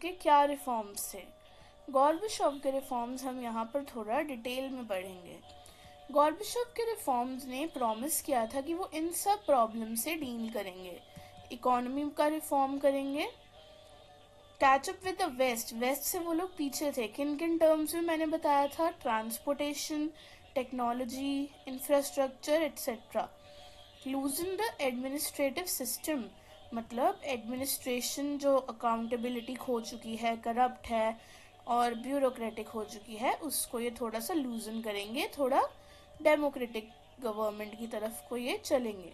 के क्या रिफॉर्म्स थे। गॉर्बेचोव के रिफॉर्म्स हम यहाँ पर थोड़ा डिटेल में पढ़ेंगे। गॉर्बेचोव के रिफॉर्म्स ने प्रॉमिस किया था कि वो इन सब प्रॉब्लम से डील करेंगे। इकोनॉमी का रिफॉर्म करेंगे, catch up with the west, west से वो लोग पीछे थे। किन किन टर्म्स में मैंने बताया था, transportation, technology, infrastructure etcetera. लूजन the administrative system, मतलब एडमिनिस्ट्रेशन जो अकाउंटेबिलिटी खो चुकी है, करप्ट है और ब्यूरोक्रेटिक हो चुकी है, उसको ये थोड़ा सा लूजन करेंगे, थोड़ा डेमोक्रेटिक गवर्नमेंट की तरफ को ये चलेंगे।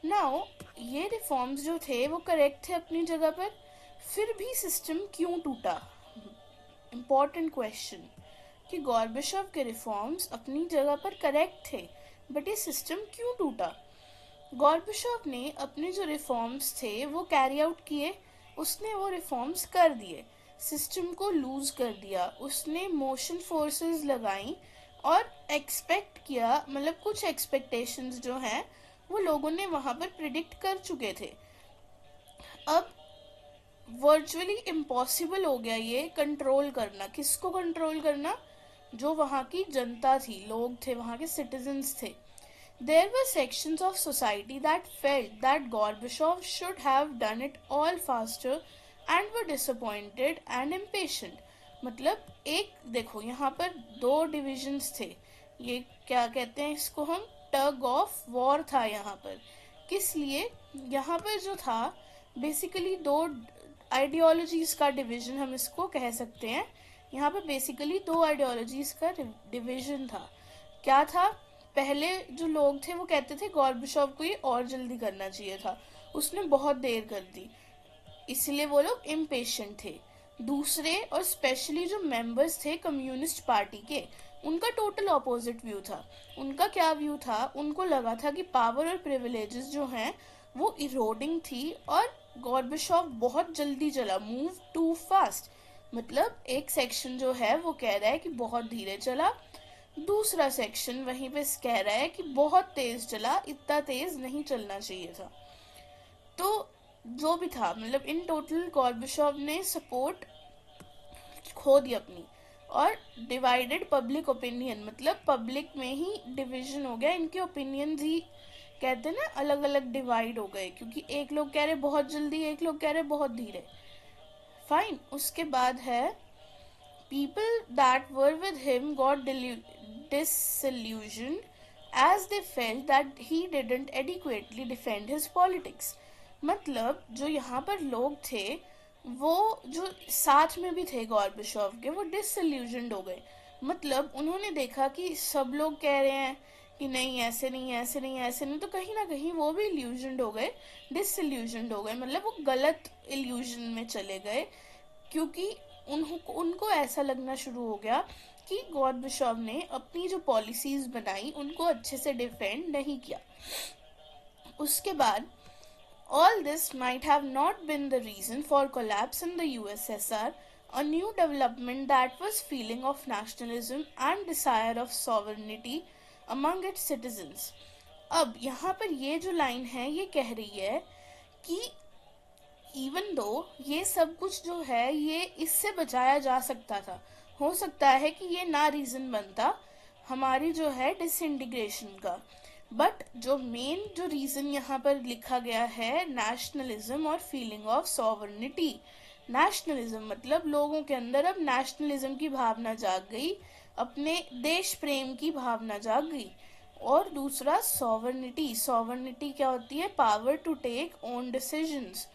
नाउ ये रिफॉर्म्स जो थे वो करेक्ट थे अपनी जगह पर, फिर भी सिस्टम क्यों टूटा? इम्पॉर्टेंट क्वेश्चन कि गॉर्बेचोव के रिफॉर्म्स अपनी जगह पर करेक्ट थे, बट ये सिस्टम क्यों टूटा? गॉर्बेचोव ने अपने जो रिफॉर्म्स थे वो कैरी आउट किए, उसने वो रिफॉर्म्स कर दिए, सिस्टम को लूज कर दिया, उसने मोशन फोर्सेस लगाई और एक्सपेक्ट किया, मतलब कुछ एक्सपेक्टेशंस जो हैं वो लोगों ने वहाँ पर प्रिडिक्ट कर चुके थे। अब वर्चुअली इम्पॉसिबल हो गया ये कंट्रोल करना। किसको कंट्रोल करना? जो वहाँ की जनता थी, लोग थे, वहाँ के सिटीजन्स थे। There were sections of society that felt that Gorbachev should have done it all faster and were disappointed and impatient. मतलब एक देखो यहाँ पर दो डिविजन्स थे, ये क्या कहते हैं इसको हम, टग ऑफ वॉर था यहाँ पर। किस लिए? यहाँ पर जो था बेसिकली दो आइडियोलॉजीज का डिवीजन हम इसको कह सकते हैं। यहाँ पर बेसिकली दो आइडियोलॉजीज का डिवीजन था। क्या था? पहले जो लोग थे वो कहते थे गॉर्बेचोव को ये और जल्दी करना चाहिए था, उसने बहुत देर कर दी, इसलिए वो लोग इम्पेशेंट थे। दूसरे और स्पेशली जो मेंबर्स थे कम्युनिस्ट पार्टी के, उनका टोटल ऑपोजिट व्यू था। उनका क्या व्यू था? उनको लगा था कि पावर और प्रिविलेजेस जो हैं वो इरोडिंग थी और गॉर्बेचोव बहुत जल्दी चला, मूव टू फास्ट। मतलब एक सेक्शन जो है वो कह रहा है कि बहुत धीरे चला, दूसरा सेक्शन वहीं पे कह रहा है कि बहुत तेज चला, इतना तेज नहीं चलना चाहिए था। तो जो भी था, मतलब इन टोटल गॉर्बेचोव ने सपोर्ट खो दी अपनी, और डिवाइडेड पब्लिक ओपिनियन, मतलब पब्लिक में ही डिवीजन हो गया, इनके ओपिनियंस ही कहते हैं ना अलग अलग डिवाइड हो गए, क्योंकि एक लोग कह रहे बहुत जल्दी, एक लोग कह रहे बहुत धीरे। फाइन। उसके बाद है people that were with him got disillusioned as they felt that he didn't adequately defend his politics. मतलब जो यहाँ पर लोग थे वो जो साथ में भी थे गॉर्बेचोव के, वो डिसल्यूजनड हो गए। मतलब उन्होंने देखा कि सब लोग कह रहे हैं कि नहीं ऐसे नहीं, ऐसे नहीं, ऐसे नहीं, तो कहीं ना कहीं वो भी इल्यूजनड हो गए, डिसल्यूजनड हो गए, मतलब वो गलत इल्यूजन में चले गए, क्योंकि उनको ऐसा लगना शुरू हो गया कि गॉर्बेचोव ने अपनी जो पॉलिसीज बनाई उनको अच्छे से डिफेंड नहीं किया। उसके बाद all this might have not been the reason for collapse in the USSR, a new development that was feeling of nationalism and desire of sovereignty among its citizens. अब यहाँ पर ये जो लाइन है ये कह रही है कि इवन दो ये सब कुछ जो है ये इससे बचाया जा सकता था, हो सकता है कि ये ना रीज़न बनता हमारी जो है डिसइंटीग्रेशन का, बट जो मेन जो रीज़न यहाँ पर लिखा गया है नेशनलिज्म और फीलिंग ऑफ सॉवरेनिटी। नेशनलिज्म मतलब लोगों के अंदर अब नेशनलिज्म की भावना जाग गई, अपने देश प्रेम की भावना जाग गई। और दूसरा सॉवरेनिटी, सॉवरेनिटी क्या होती है? Power to take own decisions.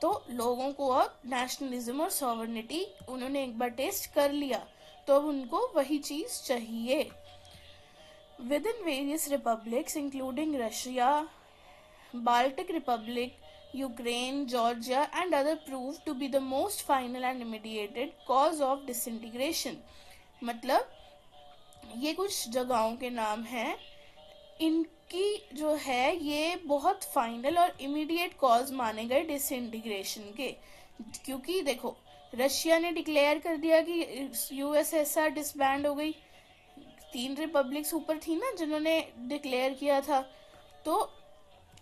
तो लोगों को अब नेशनलिज्म और सॉवरेनिटी उन्होंने एक बार टेस्ट कर लिया, तो अब उनको वही चीज़ चाहिए। Within various republics including Russia, Baltic Republic, Ukraine, Georgia and other proved to be the most final and immediate cause of disintegration. मतलब ये कुछ जगहों के नाम हैं, इनकी जो है ये बहुत फाइनल और इमीडिएट कॉज माने गए डिसइंटीग्रेशन के, क्योंकि देखो रशिया ने डिक्लेयर कर दिया कि यूएसएसआर डिसबैंड हो गई, 3 रिपब्लिक्स ऊपर थी ना जिन्होंने डिक्लेयर किया था, तो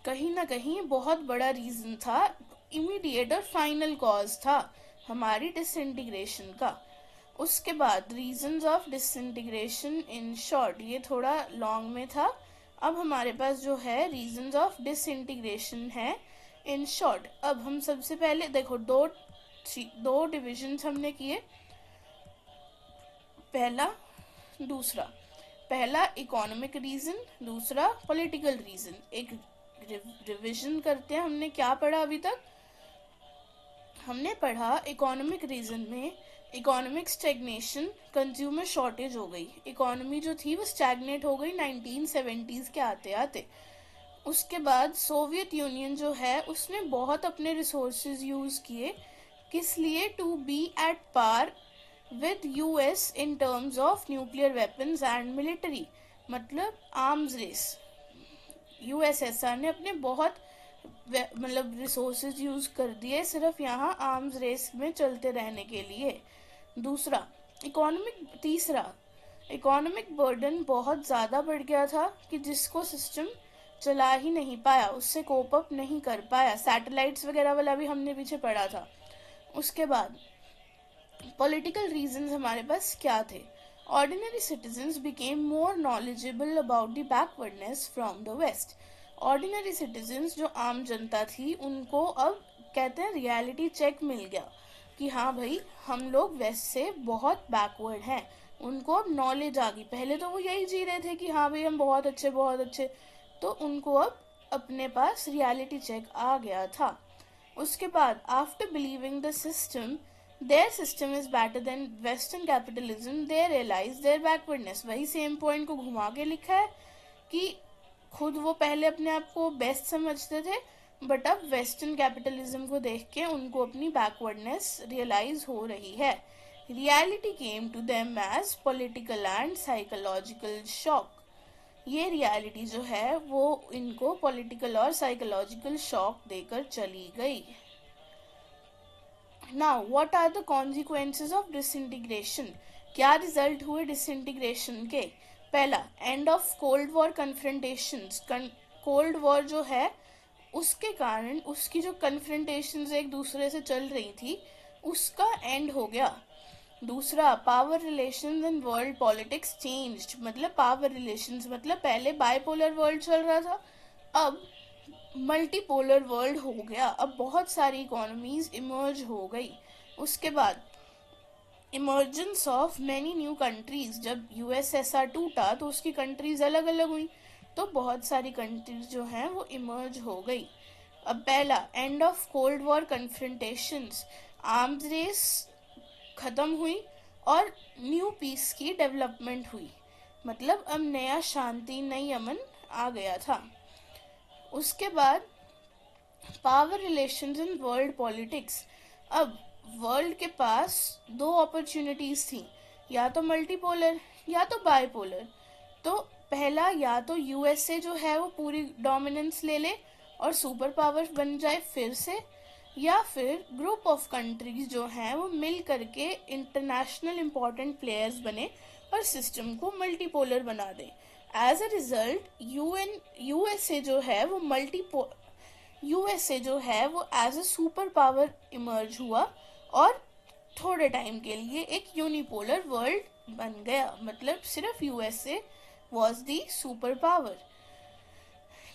कहीं ना कहीं बहुत बड़ा रीज़न था, इमीडिएट और फाइनल कॉज था हमारी डिसइंटीग्रेशन का। उसके बाद reasons of disintegration in short, ये थोड़ा लॉन्ग में था। अब हमारे पास जो है रीजंस ऑफ डिसइंटीग्रेशन है इन शॉर्ट। अब हम सबसे पहले देखो दो डिविजन्स हमने किए, पहला इकोनॉमिक रीजन, दूसरा पॉलिटिकल रीजन। एक रिविजन करते हैं, हमने क्या पढ़ा अभी तक। हमने पढ़ा इकोनॉमिक रीजन में इकोनॉमिक स्टैग्नेशन, कंज्यूमर शॉर्टेज हो गई, इकोनॉमी जो थी वो स्टैग्नेट हो गई 1970s के आते आते। उसके बाद सोवियत यूनियन जो है उसने बहुत अपने रिसोर्सेज यूज किए, किस लिए, to be at par with US in terms of nuclear weapons and military, मतलब आर्म्स रेस। यूएसएसआर ने अपने बहुत मतलब रिसोर्सेज यूज कर दिए सिर्फ यहाँ आर्म्स रेस में चलते रहने के लिए। तीसरा इकोनॉमिक बर्डन बहुत ज़्यादा बढ़ गया था कि जिसको सिस्टम चला ही नहीं पाया, उससे कोप अप नहीं कर पाया। सैटेलाइट्स वगैरह वाला भी हमने पीछे पढ़ा था। उसके बाद पॉलिटिकल रीजंस हमारे पास क्या थे। Ordinary citizens became more knowledgeable about the backwardness from the west. Ordinary citizens जो आम जनता थी उनको अब कहते हैं रियलिटी चेक मिल गया कि हाँ भाई हम लोग वेस्ट से बहुत बैकवर्ड हैं। उनको अब नॉलेज आ गई। पहले तो वो यही जी रहे थे कि हाँ भाई हम बहुत अच्छे, तो उनको अब अपने पास रियलिटी चेक आ गया था। उसके बाद after believing the system their system is better than western capitalism, they realize their backwardness। वही सेम पॉइंट को घुमा के लिखा है कि खुद वो पहले अपने आप को बेस्ट समझते थे, बट अब वेस्टर्न कैपिटलिज्म को देख के उनको अपनी बैकवर्डनेस रियलाइज हो रही है। Reality came to them as political and psychological shock. ये रियलिटी जो है वो इनको पॉलिटिकल और साइकोलॉजिकल शॉक देकर चली गई। Now, what are the consequences of disintegration? क्या रिजल्ट हुए डिसइंटीग्रेशन के। पहला, end of cold war confrontations. Cold war जो है उसके कारण उसकी जो कन्फ्रंटेशंस एक दूसरे से चल रही थी उसका एंड हो गया। दूसरा, power relations in world politics changed. मतलब पावर रिलेशंस मतलब पहले बाइपोलर वर्ल्ड चल रहा था, अब मल्टीपोलर वर्ल्ड हो गया। अब बहुत सारी इकोनॉमीज इमर्ज हो गई। उसके बाद emergence of many new countries. जब यूएसएसआर टूटा तो उसकी कंट्रीज अलग अलग हुई, तो बहुत सारी कंट्रीज जो हैं वो इमर्ज हो गई। अब पहला, end of cold war confrontations. Arms race खत्म हुई और न्यू पीस की डेवलपमेंट हुई, मतलब अब नया शांति नई अमन आ गया था। उसके बाद power relations in world politics. अब वर्ल्ड के पास दो अपॉर्चुनिटीज थी, या तो मल्टीपोलर या तो बाइपोलर। तो पहला, या तो यूएसए जो है वो पूरी डोमिनेंस ले ले और सुपर पावर बन जाए फिर से, या फिर ग्रुप ऑफ कंट्रीज जो हैं वो मिल करके इंटरनेशनल इम्पोर्टेंट प्लेयर्स बने और सिस्टम को मल्टीपोलर बना दें। एज अ रिजल्ट यूएसए जो है वो as a super power emerge हुआ और थोड़े टाइम के लिए एक यूनिपोलर वर्ल्ड बन गया। मतलब सिर्फ USA was the superpower.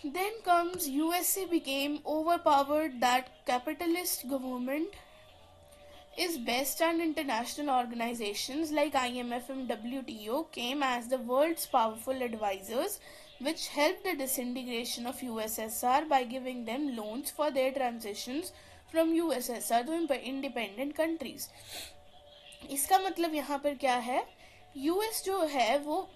Then comes USA became overpowered that capitalist government is best, and international organizations like IMF and WTO came as the world's powerful advisors, which helped the disintegration of USSR by giving them loans for their transitions from USSR to independent countries. इसका मतलब यहाँ पर क्या है, US जो है वो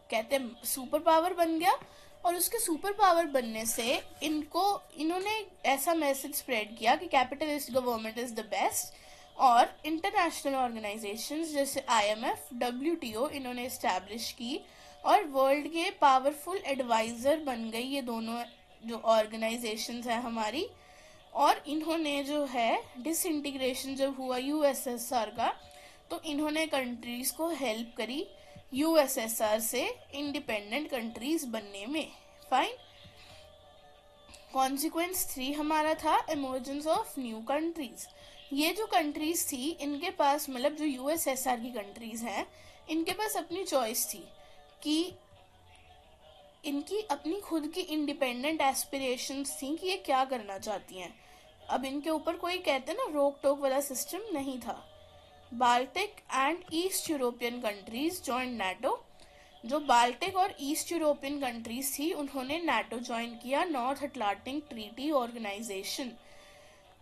कहते हैं सुपर पावर बन गया, और उसके सुपर पावर बनने से इन्होंने ऐसा मैसेज स्प्रेड किया कि capitalist government is the best, और इंटरनेशनल ऑर्गेनाइजेशंस जैसे IMF, WTO इन्होंने इस्टेब्लिश की और वर्ल्ड के पावरफुल एडवाइजर बन गई ये दोनों जो ऑर्गेनाइजेशंस हैं हमारी। और इन्होंने जो है डिसइंटीग्रेशन जब हुआ यूएसएसआर का, तो इन्होंने कंट्रीज को हेल्प करी यूएसएसआर से इंडिपेंडेंट कंट्रीज बनने में। फाइन। कॉन्सिक्वेंस 3 हमारा था इमर्जेंस ऑफ न्यू कंट्रीज। ये जो कंट्रीज थी इनके पास, मतलब जो यूएसएसआर की कंट्रीज हैं, इनके पास अपनी चॉइस थी कि इनकी अपनी खुद की इंडिपेंडेंट एस्पिरेशंस थी कि ये क्या करना चाहती हैं। अब इनके ऊपर कोई कहते हैं ना रोक टोक वाला सिस्टम नहीं था। Baltic and east European countries join NATO. जो बाल्टिक और ईस्ट यूरोपियन कंट्रीज थी उन्होंने नाटो ज्वाइन किया, नॉर्थ अटलांटिक ट्रीटी ऑर्गेनाइजेशन।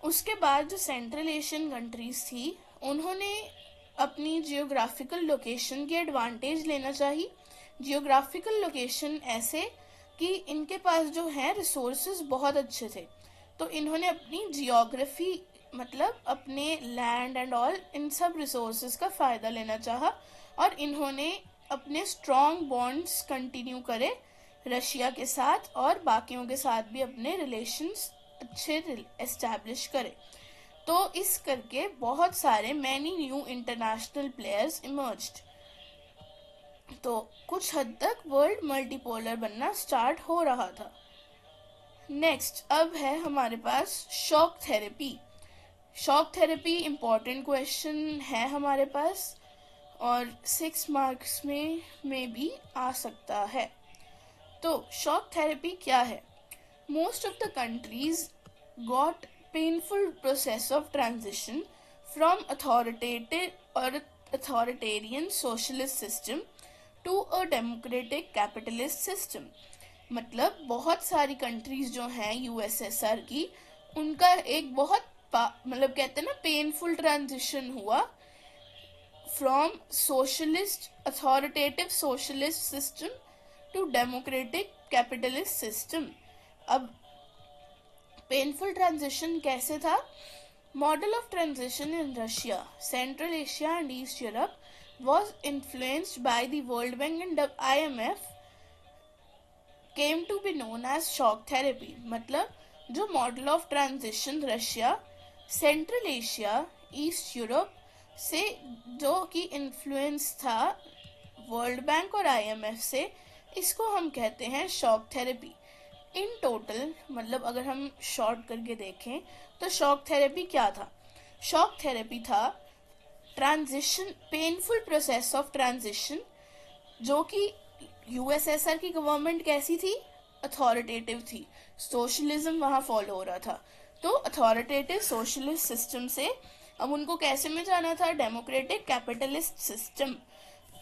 उसके बाद जो सेंट्रल एशियन कंट्रीज थी उन्होंने अपनी जियोग्राफिकल लोकेशन की एडवांटेज लेना चाहिए। जियोग्राफिकल लोकेशन ऐसे कि इनके पास जो है रिसोर्सेज बहुत अच्छे थे, तो इन्होंने अपनी जियोग्राफी मतलब अपने लैंड एंड ऑल इन सब रिसोर्सेज का फ़ायदा लेना चाहा, और इन्होंने अपने स्ट्रॉन्ग बॉन्ड्स कंटिन्यू करे रशिया के साथ, और बाकियों के साथ भी अपने रिलेशंस अच्छे एस्टैब्लिश करे। तो इस करके बहुत सारे many new international players emerged. तो कुछ हद तक वर्ल्ड मल्टीपोलर बनना स्टार्ट हो रहा था। नेक्स्ट अब है हमारे पास shock therapy. Shock therapy important question है हमारे पास, और 6 मार्क्स में भी आ सकता है। तो शॉक थेरेपी क्या है? Most of the countries got painful process of transition from authoritarian socialist system to a democratic capitalist system. मतलब बहुत सारी कंट्रीज जो हैं यूएसएसआर की, उनका एक बहुत मतलब कहते हैं ना पेनफुल ट्रांजिशन हुआ from socialist authoritative socialist system to democratic capitalist system. अब पेनफुल ट्रांजिशन कैसे था? Model of transition in Russia, central Asia and east Europe was influenced by the World Bank and the IMF came to be known as shock therapy। मतलब जो model of transition Russia, central Asia, east Europe से जो कि influence था world bank और IMF से, इसको हम कहते हैं शॉक थेरेपी। इन टोटल मतलब अगर हम शॉर्ट करके देखें तो शॉक थेरेपी क्या था? शॉक थेरेपी था transition, painful process of transition, जो कि यूएसएसआर की गवर्नमेंट कैसी थी? अथॉरिटेटिव थी, सोशलिज्म वहाँ फॉलो हो रहा था। तो अथॉरिटेटिव सोशलिस्ट सिस्टम से अब उनको कैसे में जाना था? Democratic capitalist system.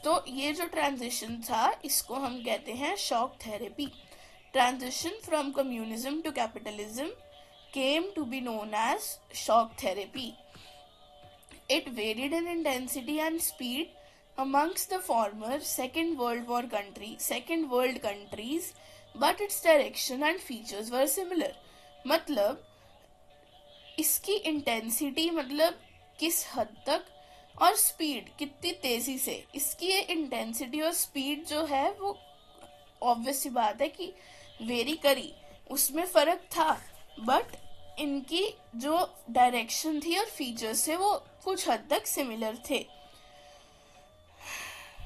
तो ये जो ट्रांजिशन था इसको हम कहते हैं shock therapy. Transition from communism to capitalism came to be known as shock therapy. It varied in intensity and speed amongst the former Second World countries, but its direction and features were similar। मतलब इसकी intensity मतलब किस हद तक, और speed कितनी तेजी से, इसकी ये इंटेंसिटी और स्पीड जो है वो ऑब्वियस सी बात है कि वेरी करी, उसमें फर्क था, बट इनकी जो डायरेक्शन थी और फीचर्स थे वो कुछ हद तक सिमिलर थे।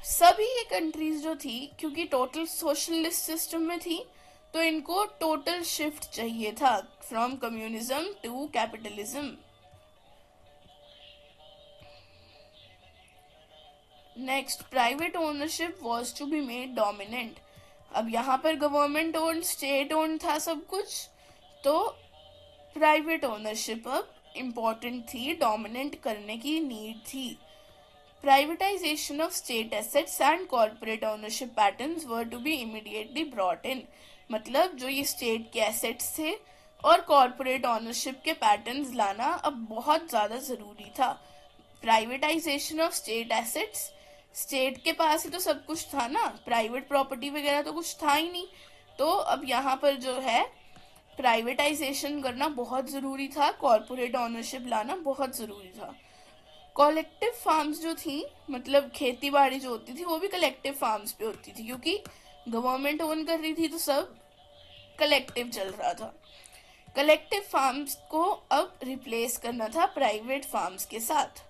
सभी ये कंट्रीज जो थी क्योंकि टोटल सोशलिस्ट सिस्टम में थी, तो इनको टोटल शिफ्ट चाहिए था from communism to capitalism. Next, private ownership was to be made dominant. अब यहाँ पर गवर्नमेंट ओन, स्टेट ओन था सब कुछ, तो प्राइवेट ओनरशिप अब इम्पोर्टेंट थी, डोमिनेंट करने की नीड थी। Privatisation of state assets and corporate ownership patterns were to be immediately brought in. मतलब जो ये स्टेट के एसेट्स थे और कॉर्पोरेट ओनरशिप के पैटर्न्स लाना अब बहुत ज़्यादा ज़रूरी था। Privatisation of state assets, state के पास ही तो सब कुछ था ना, प्राइवेट प्रॉपर्टी वगैरह तो कुछ था ही नहीं, तो अब यहाँ पर जो है प्राइवेटाइजेशन करना बहुत ज़रूरी था, कॉर्पोरेट ओनरशिप लाना बहुत ज़रूरी था। कलेक्टिव फार्म्स जो थी, मतलब खेती बाड़ी जो होती थी वो भी कलेक्टिव फार्म्स पे होती थी, क्योंकि गवर्नमेंट ओन कर रही थी तो सब कलेक्टिव चल रहा था। कलेक्टिव फार्म्स को अब रिप्लेस करना था प्राइवेट फार्म्स के साथ।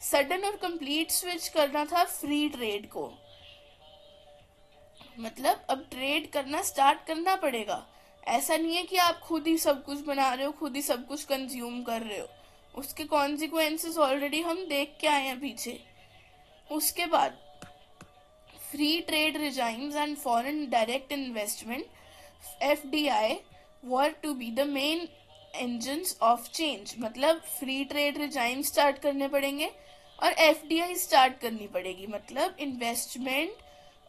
सडन और कंप्लीट स्विच करना था फ्री ट्रेड को, मतलब अब ट्रेड करना स्टार्ट करना पड़ेगा। ऐसा नहीं है कि आप खुद ही सब कुछ बना रहे हो, खुद ही सब कुछ कंज्यूम कर रहे हो, उसके कॉन्सिक्वेंसेस ऑलरेडी हम देख के आए हैं पीछे। उसके बाद free trade regimes and foreign direct investment FDI were to be the main engines of change, मतलब फ्री ट्रेड रिजाइम स्टार्ट करने पड़ेंगे और FDI स्टार्ट करनी पड़ेगी, मतलब इन्वेस्टमेंट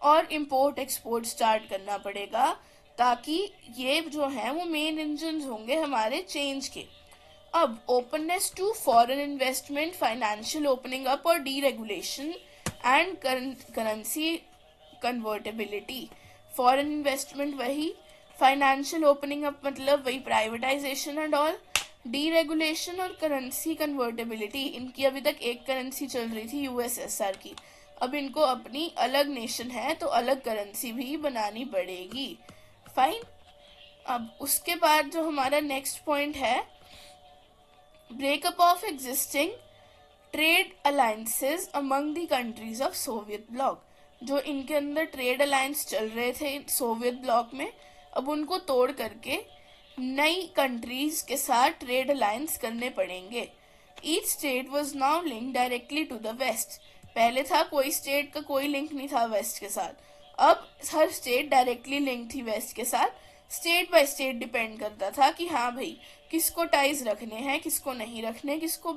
और इंपोर्ट एक्सपोर्ट स्टार्ट करना पड़ेगा, ताकि ये जो है वो मेन इंजन्स होंगे हमारे चेंज के। अब openness to foreign investment, financial opening up और deregulation and currency convertibility. Foreign investment वही, फाइनेंशियल ओपनिंग अप मतलब वही प्राइवेटाइजेशन एंड ऑल, डीरेगुलेशन और करेंसी कन्वर्टेबिलिटी। इनकी अभी तक एक करेंसी चल रही थी USSR की, अब इनको अपनी अलग नेशन है तो अलग करेंसी भी बनानी पड़ेगी। फाइन। अब उसके बाद जो हमारा नेक्स्ट पॉइंट है, breakup of existing trade alliances among the countries of Soviet block. जो इनके अंदर ट्रेड अलायंस चल रहे थे सोवियत ब्लॉक में, अब उनको तोड़ करके नई कंट्रीज के साथ ट्रेड अलायंस करने पड़ेंगे। Each state was now link directly to the west. पहले था कोई स्टेट का कोई लिंक नहीं था वेस्ट के साथ, अब हर स्टेट डायरेक्टली लिंक थी वेस्ट के साथ। स्टेट बाय स्टेट डिपेंड करता था कि हाँ भाई किसको टाइज रखने हैं, किसको नहीं रखने, किसको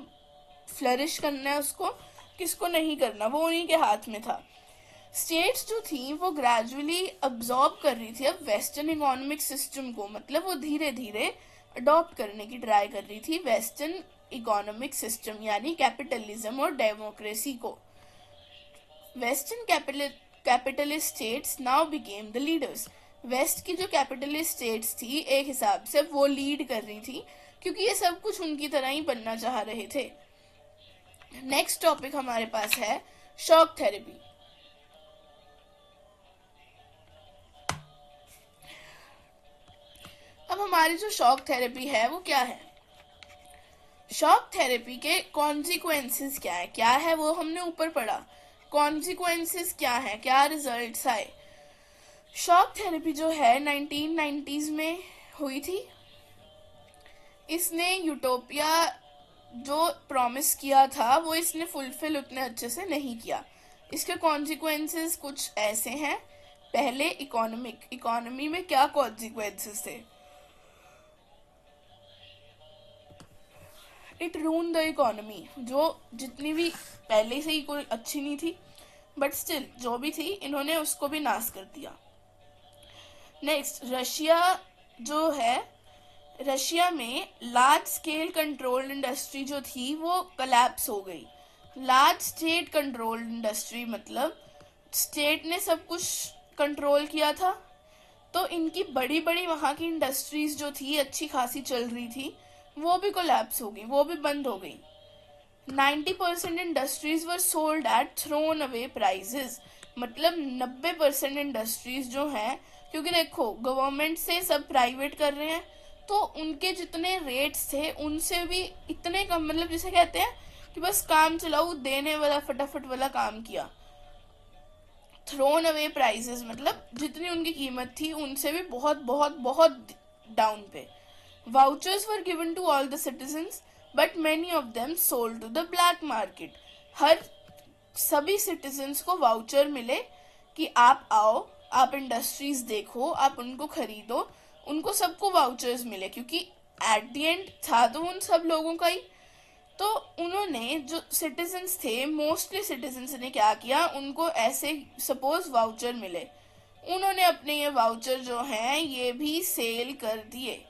फ्लरिश करना है, उसको किसको नहीं करना, वो उन्हीं के हाथ में था। स्टेट्स जो थी वो ग्रेजुअली अब्जॉर्ब कर रही थी अब वेस्टर्न इकोनॉमिक सिस्टम को, मतलब वो धीरे धीरे अडॉप्ट करने की ट्राई कर रही थी वेस्टर्न इकोनॉमिक सिस्टम यानी कैपिटलिज्म और डेमोक्रेसी को। Western capitalist states now became the leaders. West की जो कैपिटलिस्ट स्टेट्स थी एक हिसाब से वो लीड कर रही थी, क्योंकि ये सब कुछ उनकी तरह ही बनना चाह रहे थे। नेक्स्ट टॉपिक हमारे पास है शॉक थेरेपी। अब हमारी जो शॉक थेरेपी है वो क्या है, शॉक थेरेपी के कॉन्सिक्वेंसेस क्या है वो हमने ऊपर पढ़ा। कॉन्सिक्वेंसेस क्या है, क्या रिजल्ट्स आए। शॉक थेरेपी जो है 1990s में हुई थी। इसने यूटोपिया जो प्रॉमिस किया था वो इसने फुलफिल उतने अच्छे से नहीं किया। इसके कॉन्सिक्वेंसेस कुछ ऐसे हैं। पहले इकोनॉमी में क्या कॉन्सिक्वेंसेस थे, इट रून द इकोनॉमी। जो जितनी भी पहले से ही कोई अच्छी नहीं थी बट स्टिल जो भी थी इन्होंने उसको भी नाश कर दिया। नेक्स्ट रशिया जो है, रशिया में लार्ज स्केल कंट्रोल्ड इंडस्ट्री जो थी वो कोलैप्स हो गई। लार्ज स्टेट कंट्रोल्ड इंडस्ट्री मतलब स्टेट ने सब कुछ कंट्रोल किया था, तो इनकी बड़ी बड़ी वहाँ की इंडस्ट्रीज जो थी अच्छी खासी चल रही थी वो भी कोलैप्स हो गई, वो भी बंद हो गई। 90% industries were sold at thrown away prices, मतलब 90% इंडस्ट्रीज जो हैं, क्योंकि देखो गवर्नमेंट से सब प्राइवेट कर रहे हैं तो उनके जितने रेट्स थे उनसे भी इतने कम, मतलब जिसे कहते हैं कि बस काम चलाओ देने वाला फटाफट वाला काम किया। थ्रोन अवे प्राइसेस मतलब जितनी उनकी कीमत थी उनसे भी बहुत बहुत बहुत डाउन पे। Vouchers were given to all the citizens but many of them sold to the black market. सभी सिटीजन्स को वाउचर मिले कि आप आओ, आप इंडस्ट्रीज देखो, आप उनको खरीदो, उनको सबको वाउचर्स मिले, क्योंकि एट द एंड था तो उन सब लोगों का ही। तो उन्होंने जो सिटीजन्स थे, मोस्टली सिटीजन्स ने क्या किया, उनको ऐसे सपोज वाउचर मिले, उन्होंने अपने ये वाउचर जो हैं ये भी सेल कर दिए।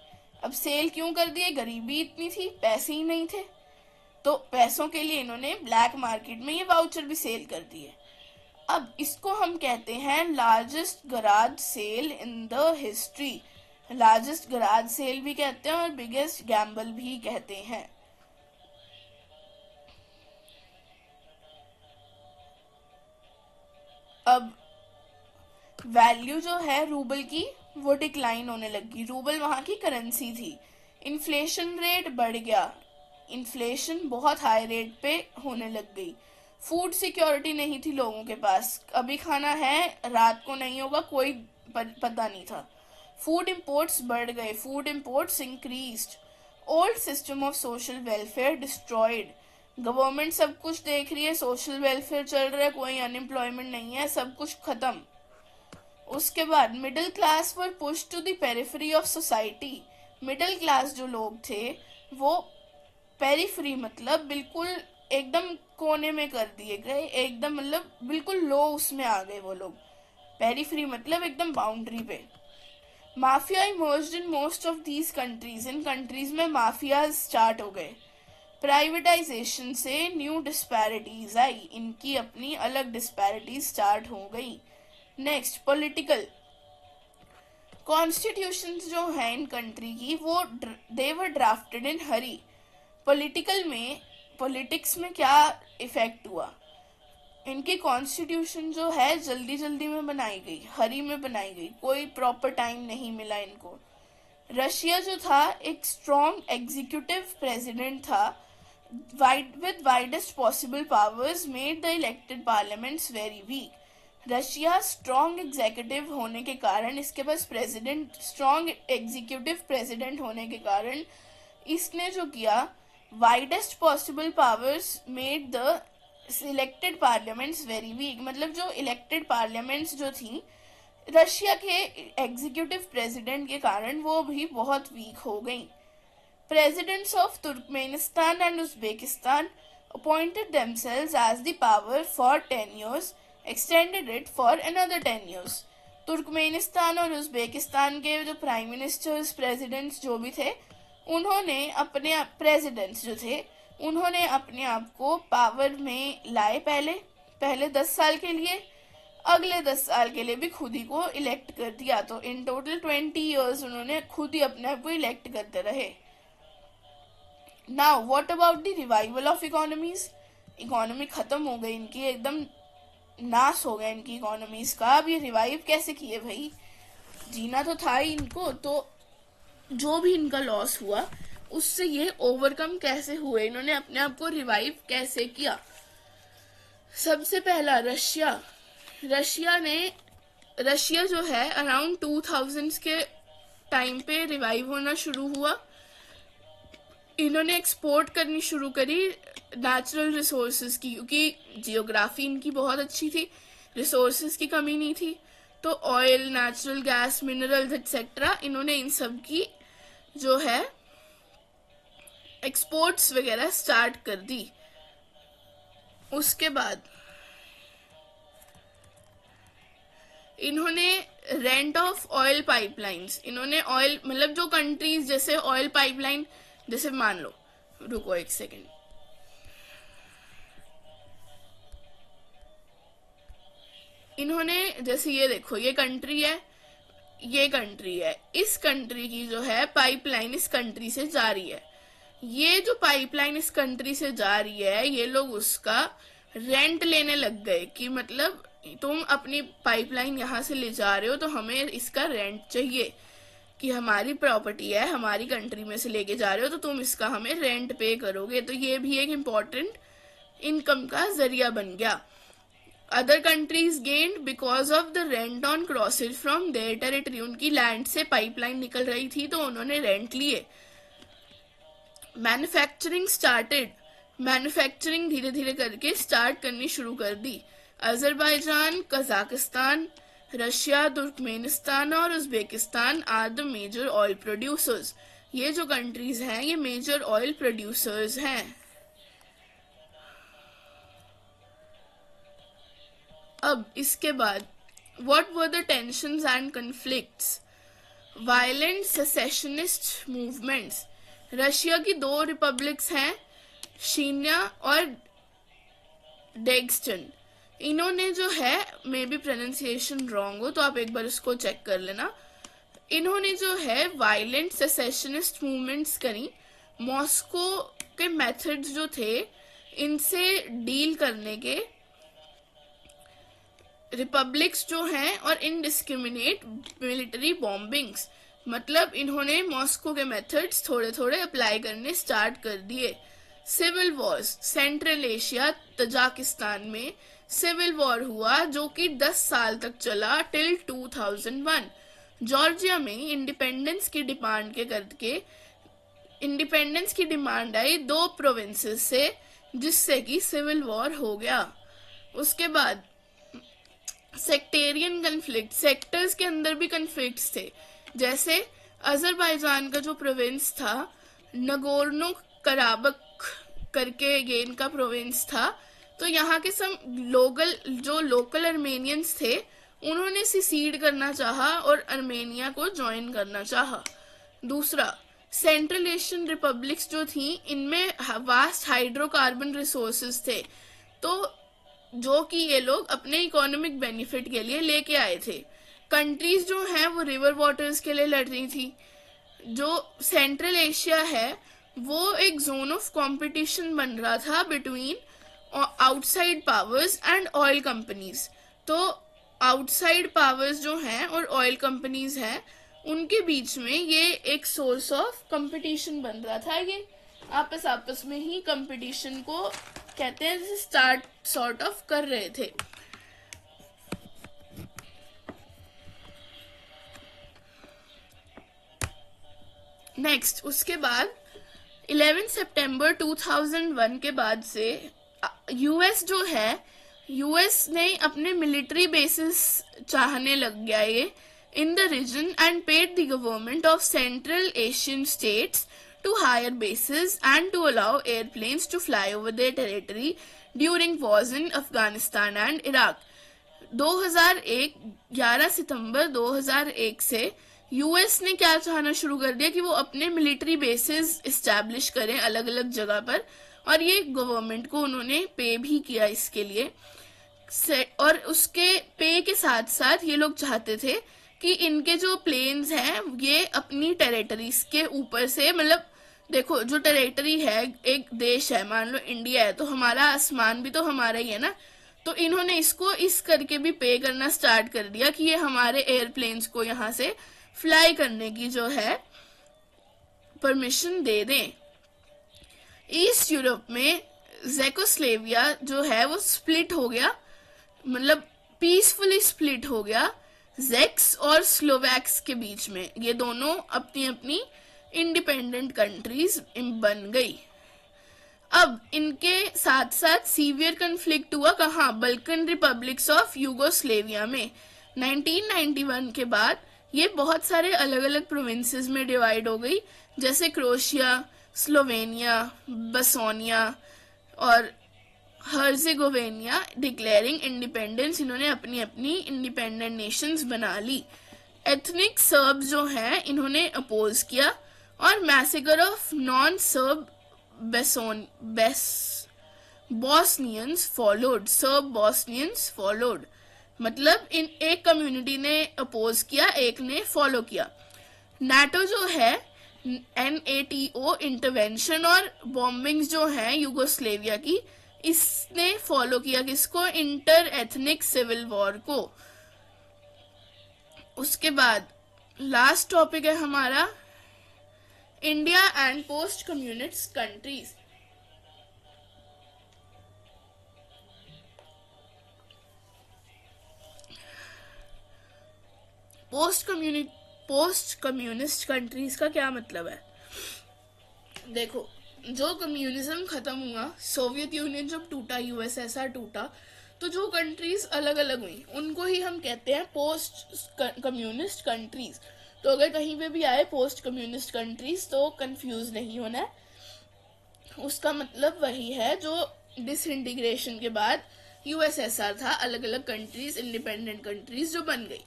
अब सेल क्यों कर दिए, गरीबी इतनी थी, पैसे ही नहीं थे, तो पैसों के लिए इन्होंने ब्लैक मार्केट में ये वाउचर भी सेल कर दिए। अब इसको हम कहते हैं largest garage sale in the history. Largest garage sale भी कहते हैं और बिगेस्ट गैम्बल भी कहते हैं। अब वैल्यू जो है रूबल की वो डिक्लाइन होने लगी, रूबल वहां की करेंसी थी। इन्फ्लेशन रेट बढ़ गया, इन्फ्लेशन बहुत हाई रेट पे होने लग गई। फूड सिक्योरिटी नहीं थी लोगों के पास, अभी खाना है रात को नहीं होगा कोई पता नहीं था। फूड इंपोर्ट्स बढ़ गए, food imports increased. Old system of social welfare destroyed, government सब कुछ देख रही है, सोशल वेलफेयर चल रहा है, कोई अनएम्प्लॉयमेंट नहीं है, सब कुछ खत्म। उसके बाद middle class were push to the periphery of society, middle class जो लोग थे वो पेरिफेरी मतलब बिल्कुल एकदम कोने में कर दिए गए, एकदम मतलब बिल्कुल लो उसमें आ गए वो लोग। पेरिफेरी मतलब एकदम बाउंड्री पे। Mafia emerged in most of these countries, in countries में माफिया स्टार्ट हो गए। प्राइवेटाइजेशन से न्यू डिस्पैरिटीज आई, इनकी अपनी अलग डिस्पैरिटीज स्टार्ट हो गई। नेक्स्ट पॉलिटिकल, कॉन्स्टिट्यूशन जो है इन कंट्री की वो दे वर ड्राफ्टेड इन हरी। पॉलिटिकल में, पॉलिटिक्स में क्या इफेक्ट हुआ, इनकी कॉन्स्टिट्यूशन जो है जल्दी जल्दी में बनाई गई, हरी में बनाई गई, कोई प्रॉपर टाइम नहीं मिला इनको। रशिया जो था एक स्ट्रॉन्ग एग्जीक्यूटिव प्रेसिडेंट था, with widest possible powers made the elected parliaments very weak. Russia strong executive होने के कारण, इसके पास प्रेसिडेंट स्ट्रॉन्ग एग्जीक्यूटिव प्रेसिडेंट होने के कारण इसने जो किया, widest possible powers made the elected parliaments very weak, मतलब जो इलेक्टेड पार्लियामेंट्स जो थी रशिया के एग्जीक्यूटिव प्रेसिडेंट के कारण वो भी बहुत वीक हो गई। Presidents of Turkmenistan and Uzbekistan appointed themselves as the power for 10 years, extended it for another 10 years. Turkmenistan और उज़्बेकिस्तान के जो प्राइम मिनिस्टर्स प्रेसिडेंट्स जो भी थे, उन्होंने अपने प्रेसिडेंट्स जो थे उन्होंने अपने आप को पावर में लाए, पहले 10 साल के लिए, अगले 10 साल के लिए भी खुद ही को इलेक्ट कर दिया। तो इन टोटल 20 ईयर्स उन्होंने खुद ही अपने आप को इलेक्ट करते रहे। Now what about the revival of economies, economy खत्म हो गई इनकी, एकदम नाश हो गया इनकी इकोनॉमीज का। अब ये रिवाइव कैसे किए भाई, जीना तो था ही इनको, तो जो भी इनका लॉस हुआ उससे ये ओवरकम कैसे हुए, इन्होंने अपने आप को रिवाइव कैसे किया। सबसे पहला रशिया जो है अराउंड 2000 के टाइम पे रिवाइव होना शुरू हुआ। इन्होंने एक्सपोर्ट करनी शुरू करी नेचुरल रिसोर्सेज की, क्योंकि जियोग्राफी इनकी बहुत अच्छी थी, रिसोर्सेज की कमी नहीं थी, तो oil, natural gas, minerals etcetera, इन्होंने इन सब की जो है एक्सपोर्ट्स वगैरह स्टार्ट कर दी। उसके बाद इन्होंने रेंट ऑफ ऑयल पाइपलाइंस, इन्होंने ऑयल मतलब जो कंट्रीज जैसे ऑयल पाइपलाइन, जैसे मान लो, रुको एक सेकेंड, इन्होंने जैसे ये देखो, ये कंट्री है, ये कंट्री है, इस कंट्री की जो है पाइपलाइन इस कंट्री से जा रही है, ये जो पाइपलाइन इस कंट्री से जा रही है, ये लोग उसका रेंट लेने लग गए कि मतलब तुम अपनी पाइपलाइन यहाँ से ले जा रहे हो तो हमें इसका रेंट चाहिए, कि हमारी प्रॉपर्टी है, हमारी कंट्री में से लेके जा रहे हो तो तुम इसका हमें रेंट पे करोगे। तो ये भी एक इम्पॉर्टेंट इनकम का जरिया बन गया। Other countries gained because of the rent on crosses from their territory, उनकी लैंड से पाइपलाइन निकल रही थी तो उन्होंने रेंट लिए। मैन्युफैक्चरिंग स्टार्टेड, मैन्युफैक्चरिंग धीरे धीरे करके स्टार्ट करनी शुरू कर दी। अजरबैजान, कजाकिस्तान, रशिया, तुर्कमेनिस्तान और Uzbekistan are the major oil producers, ये जो कंट्रीज हैं ये मेजर ऑयल प्रोड्यूसर्स हैं। अब इसके बाद what were the tensions and conflicts, violent secessionist movements. Russia की 2 रिपब्लिक्स हैं, शीनिया और डेगस्टन। इन्होंने जो है, मे बी प्रोनाउंसिएशन रॉन्ग हो तो आप एक बार उसको चेक कर लेना, इन्होंने जो है वायलेंट सेसेशनिस्ट मूवमेंट्स करी। मॉस्को के मेथड्स जो थे इनसे डील करने के, रिपब्लिक्स जो हैं, और इनडिस्क्रिमिनेट मिलिट्री बॉम्बिंग्स, मतलब इन्होंने मॉस्को के मेथड्स थोड़े थोड़े अप्लाई करने स्टार्ट कर दिए। Civil wars, Central Asia, Tajikistan में सिविल वॉर हुआ जो कि 10 साल तक चला, टिल 2001। जॉर्जिया में इंडिपेंडेंस की डिमांड के करके इंडिपेंडेंस की डिमांड आई 2 प्रोविंसेस से, जिससे कि सिविल वॉर हो गया। उसके बाद सेक्टेरियन कन्फ्लिक्ट, सेक्टर्स के अंदर भी कन्फ्लिक्ट्स थे। जैसे अजरबैजान का जो प्रोविंस था, नगोर्नो कराबख करके ये इनका प्रोविंस था, तो यहाँ के सब लोकल अर्मेनियंस थे, उन्होंने सिसीड करना चाहा और अर्मेनिया को ज्वाइन करना चाहा। दूसरा, सेंट्रल एशियन रिपब्लिक्स जो थी, इनमें वास्ट हाइड्रोकार्बन रिसोर्सेज थे, तो जो कि ये लोग अपने इकोनॉमिक बेनिफिट के लिए लेके आए थे। कंट्रीज जो हैं वो रिवर वाटर्स के लिए लड़ रही थी। जो सेंट्रल एशिया है वो एक जोन ऑफ कंपटीशन बन रहा था between outside powers and oil companies. तो आउटसाइड पावर्स जो हैं और ऑयल कंपनीज हैं, उनके बीच में ये एक सोर्स ऑफ कंपटीशन बन रहा था। ये आपस में ही कंपटीशन को कहते हैं, जैसे स्टार्ट सॉर्ट ऑफ कर रहे थे। नेक्स्ट, उसके बाद 11 सितंबर 2001 के बाद से यूएस जो है, यूएस ने अपने मिलिट्री बेसिस चाहने लग गया ये in the region and paid the government of Central Asian states to hire bases and to allow airplanes to fly over their territory during wars in Afghanistan and Iraq. 2001 11 सितंबर 2001 से US ने क्या चाहना शुरू कर दिया कि वो अपने मिलिट्री बेसेस इस्टेब्लिश करें अलग अलग जगह पर, और ये गवर्नमेंट को उन्होंने पे भी किया इसके लिए। और उसके पे के साथ साथ ये लोग चाहते थे कि इनके जो प्लेन्स हैं ये अपनी टेरिटरीज के ऊपर से, मतलब देखो जो टेरिटरी है, एक देश है, मान लो इंडिया है, तो हमारा आसमान भी तो हमारा ही है ना, तो इन्होंने इसको इस करके भी पे करना स्टार्ट कर दिया कि ये हमारे एयरप्लेन्स को यहाँ से फ्लाई करने की जो है परमिशन दे दें। ईस्ट यूरोप में ज़ेकोस्लोवाकिया जो है वो स्प्लिट हो गया, मतलब पीसफुली स्प्लिट हो गया जेक्स और स्लोवैक्स के बीच में। ये दोनों अपनी अपनी इंडिपेंडेंट कंट्रीज बन गई। अब इनके साथ साथ सीवियर कन्फ्लिक्ट हुआ कहाँ, बल्कन रिपब्लिक्स ऑफ यूगोस्लेविया में। 1991 के बाद ये बहुत सारे अलग अलग प्रोविंसेस में डिवाइड हो गई, जैसे क्रोएशिया, स्लोवेनिया, बसोनिया और हर्जेगोविना डिक्लेयरिंग इंडिपेंडेंस। इन्होंने अपनी अपनी इंडिपेंडेंट नेशंस बना ली। एथनिक सर्ब्स जो हैं इन्होंने अपोज किया, और massacre of non Serb Bosnians followed, Serb Bosnians followed, मतलब इन एक कम्युनिटी ने अपोज किया, एक ने फॉलो किया। नाटो जो है, NATO इंटरवेंशन और बॉम्बिंग्स जो हैं यूगोस्लेविया की, इसने फॉलो किया किसको, इंटर एथनिक सिविल वॉर को। उसके बाद लास्ट टॉपिक है हमारा India and post communist countries. Post communist countries का क्या मतलब है? देखो, जो कम्युनिज्म खत्म हुआ, सोवियत यूनियन जब टूटा, यूएसएसआर टूटा, तो जो कंट्रीज अलग अलग हुई उनको ही हम कहते हैं पोस्ट कम्युनिस्ट कंट्रीज। तो अगर कहीं पे भी आए पोस्ट कम्युनिस्ट कंट्रीज तो कंफ्यूज नहीं होना है, उसका मतलब वही है जो डिसइंटीग्रेशन के बाद यूएसएसआर था, अलग अलग कंट्रीज, इंडिपेंडेंट कंट्रीज जो बन गई।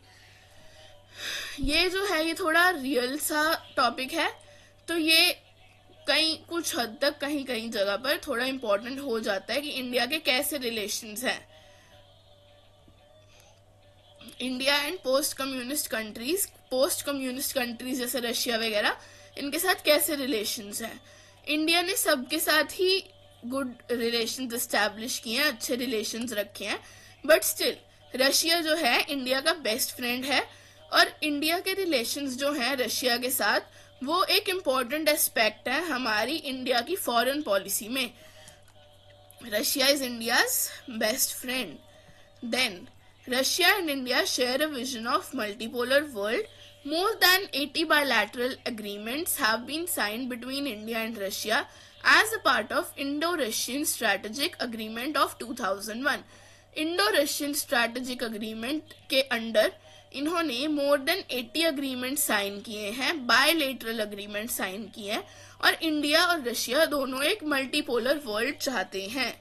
ये जो है ये थोड़ा रियल सा टॉपिक है, तो ये कहीं कुछ हद तक कहीं कहीं जगह पर थोड़ा इम्पोर्टेंट हो जाता है कि इंडिया के कैसे रिलेशंस हैं, India and post communist countries जैसे रशिया वगैरह, इनके साथ कैसे रिलेशंस हैं। इंडिया ने सबके साथ ही गुड रिलेशंस एस्टैब्लिश किए हैं, अच्छे रिलेशंस रखे हैं, बट स्टिल रशिया जो है इंडिया का बेस्ट फ्रेंड है, और इंडिया के रिलेशंस जो हैं रशिया के साथ वो एक इम्पॉर्टेंट एस्पेक्ट है हमारी इंडिया की फॉरेन पॉलिसी में। Russia is India's best friend. Then Russia and India share a vision of multipolar world More than 80 bilateral agreements have been signed between India and Russia as a part of Indo-Russian Strategic Agreement of 2001. Indo-Russian Strategic Agreement के under इन्होंने more than 80 agreement sign किए हैं, bilateral agreement sign किए हैं, और India और Russia दोनों एक मल्टीपोलर वर्ल्ड चाहते हैं।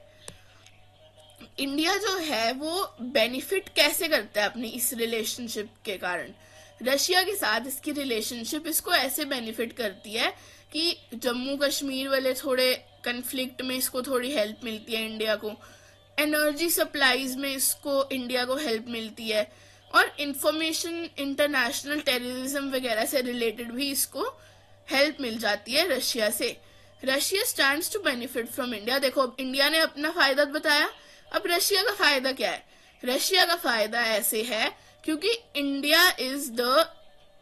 इंडिया जो है वो बेनिफिट कैसे करता है अपनी इस रिलेशनशिप के कारण? रशिया के साथ इसकी रिलेशनशिप इसको ऐसे बेनिफिट करती है कि जम्मू कश्मीर वाले थोड़े कन्फ्लिक्ट में इसको थोड़ी हेल्प मिलती है इंडिया को, एनर्जी सप्लाईज में इसको इंडिया को हेल्प मिलती है, और इंफॉर्मेशन इंटरनेशनल टेररिज्म वगैरह से रिलेटेड भी इसको हेल्प मिल जाती है रशिया से। Russia stands to benefit from India. देखो अब इंडिया ने अपना फायदा बताया, अब रशिया का फायदा क्या है? रशिया का फायदा ऐसे है क्योंकि India is the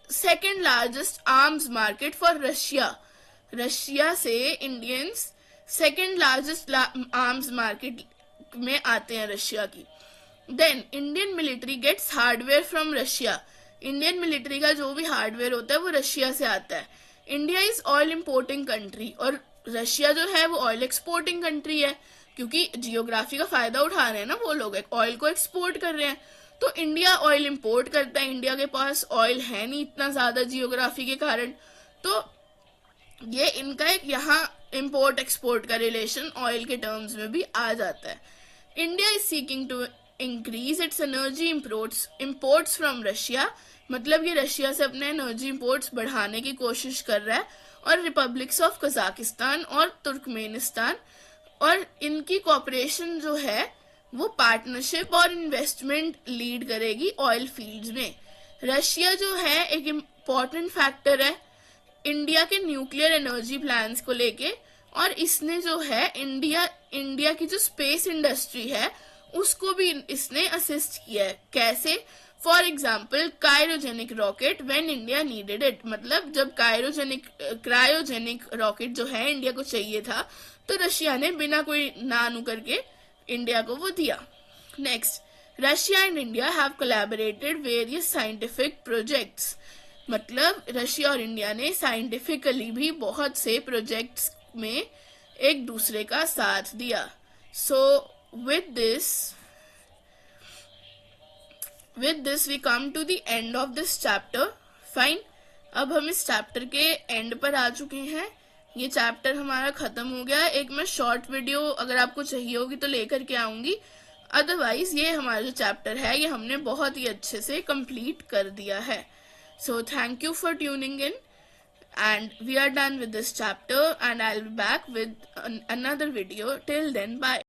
second largest arms market for Russia. Russia से Indians second largest arms market में आते हैं रशिया की। Then Indian military gets hardware from Russia. Indian military का जो भी हार्डवेयर होता है वो रशिया से आता है। India is oil importing country, और रशिया जो है वो ऑयल एक्सपोर्टिंग कंट्री है, क्योंकि जियोग्राफी का फायदा उठा रहे हैं ना वो लोग, ऑयल को एक्सपोर्ट कर रहे हैं। तो इंडिया ऑयल इंपोर्ट करता है, इंडिया के पास ऑयल है नहीं इतना ज्यादा जियोग्राफी के कारण, तो ये इनका एक यहाँ इंपोर्ट एक्सपोर्ट का रिलेशन ऑयल के टर्म्स में भी आ जाता है। India is seeking to increase its energy imports from Russia, मतलब ये रशिया से अपने एनर्जी इम्पोर्ट्स बढ़ाने की कोशिश कर रहा है, और रिपब्लिक्स ऑफ कजाकिस्तान और तुर्कमेनिस्तान, और इनकी कॉपरेशन जो है वो पार्टनरशिप और इन्वेस्टमेंट लीड करेगी ऑयल फील्ड्स में। रशिया जो है एक इम्पॉर्टेंट फैक्टर है इंडिया के न्यूक्लियर एनर्जी प्लान्स को लेके, और इसने जो है इंडिया की जो स्पेस इंडस्ट्री है उसको भी इसने असिस्ट किया है। कैसे? For example cryogenic rocket when India needed it, मतलब जब क्रायोजेनिक रॉकेट जो है इंडिया को चाहिए था तो रशिया ने बिना कोई नानु करके इंडिया को वो दिया। Next, Russia and India have collaborated various scientific projects, मतलब रशिया और इंडिया ने साइंटिफिकली भी बहुत से प्रोजेक्ट्स में एक दूसरे का साथ दिया। सो with this we come to the end of this chapter. Fine, अब हम इस चैप्टर के एंड पर आ चुके हैं। ये चैप्टर हमारा खत्म हो गया। एक मैं शॉर्ट वीडियो अगर आपको चाहिए होगी तो लेकर के आऊंगी, अदरवाइज ये हमारा जो चैप्टर है ये हमने बहुत ही अच्छे से कंप्लीट कर दिया है। So thank you for tuning in, and we are done with this chapter, and I'll be back with another video. Till then, bye.